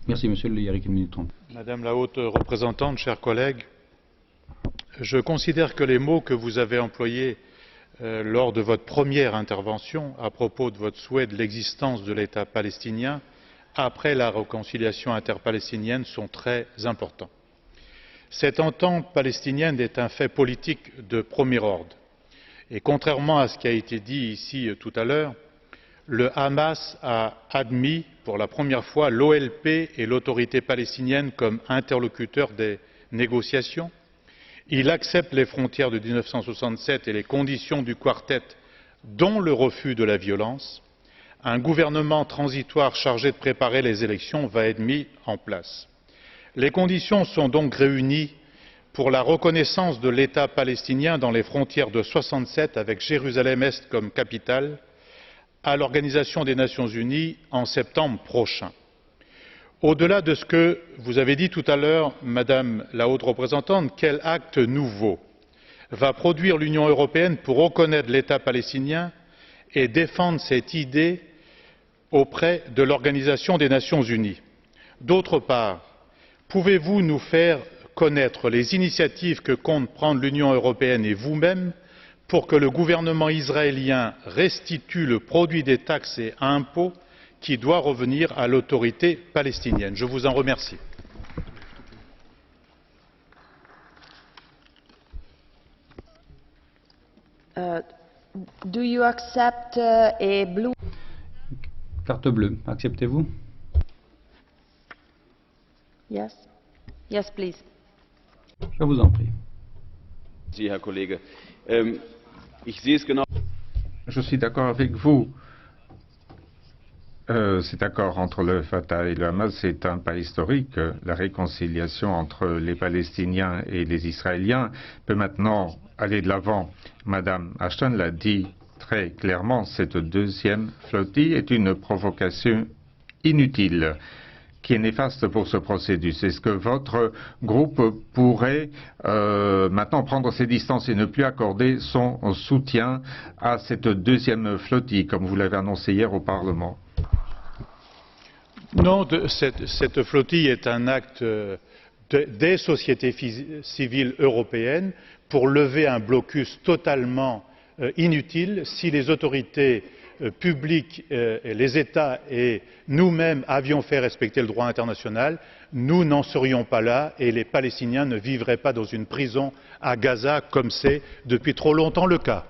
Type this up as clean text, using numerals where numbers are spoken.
Merci, Monsieur Le Yarrick, 1 minute 30. Madame la haute représentante, chers collègues, je considère que les mots que vous avez employés lors de votre première intervention à propos de votre souhait de l'existence de l'État palestinien après la réconciliation interpalestinienne sont très importants. Cette entente palestinienne est un fait politique de premier ordre et contrairement à ce qui a été dit ici tout à l'heure, le Hamas a admis pour la première fois l'OLP et l'autorité palestinienne comme interlocuteurs des négociations. Il accepte les frontières de 1967 et les conditions du quartet, dont le refus de la violence. Un gouvernement transitoire chargé de préparer les élections va être mis en place. Les conditions sont donc réunies pour la reconnaissance de l'État palestinien dans les frontières de 67 avec Jérusalem-Est comme capitale à l'Organisation des Nations Unies en septembre prochain. Au-delà de ce que vous avez dit tout à l'heure, Madame la haute représentante, quel acte nouveau va produire l'Union européenne pour reconnaître l'État palestinien et défendre cette idée auprès de l'Organisation des Nations Unies? D'autre part, pouvez-vous nous faire connaître les initiatives que compte prendre l'Union européenne et vous-même pour que le gouvernement israélien restitue le produit des taxes et impôts qui doit revenir à l'autorité palestinienne? Je vous en remercie. Do you accept a blue? Carte bleue, acceptez-vous? Yes. Yes, please. Je vous en prie. Sie, Herr Kollege. Ich sehe es genau. Je suis d'accord avec vous. Cet accord entre le Fatah et le Hamas est un pas historique. La réconciliation entre les Palestiniens et les Israéliens peut maintenant aller de l'avant. Madame Ashton l'a dit très clairement, cette deuxième flottille est une provocation inutile qui est néfaste pour ce processus. Est-ce que votre groupe pourrait maintenant prendre ses distances et ne plus accorder son soutien à cette deuxième flottille, comme vous l'avez annoncé hier au Parlement? Non, cette flottille est un acte des sociétés civiles européennes pour lever un blocus totalement inutile. Si les autorités publiques, les États et nous-mêmes avions fait respecter le droit international, nous n'en serions pas là et les Palestiniens ne vivraient pas dans une prison à Gaza comme c'est depuis trop longtemps le cas.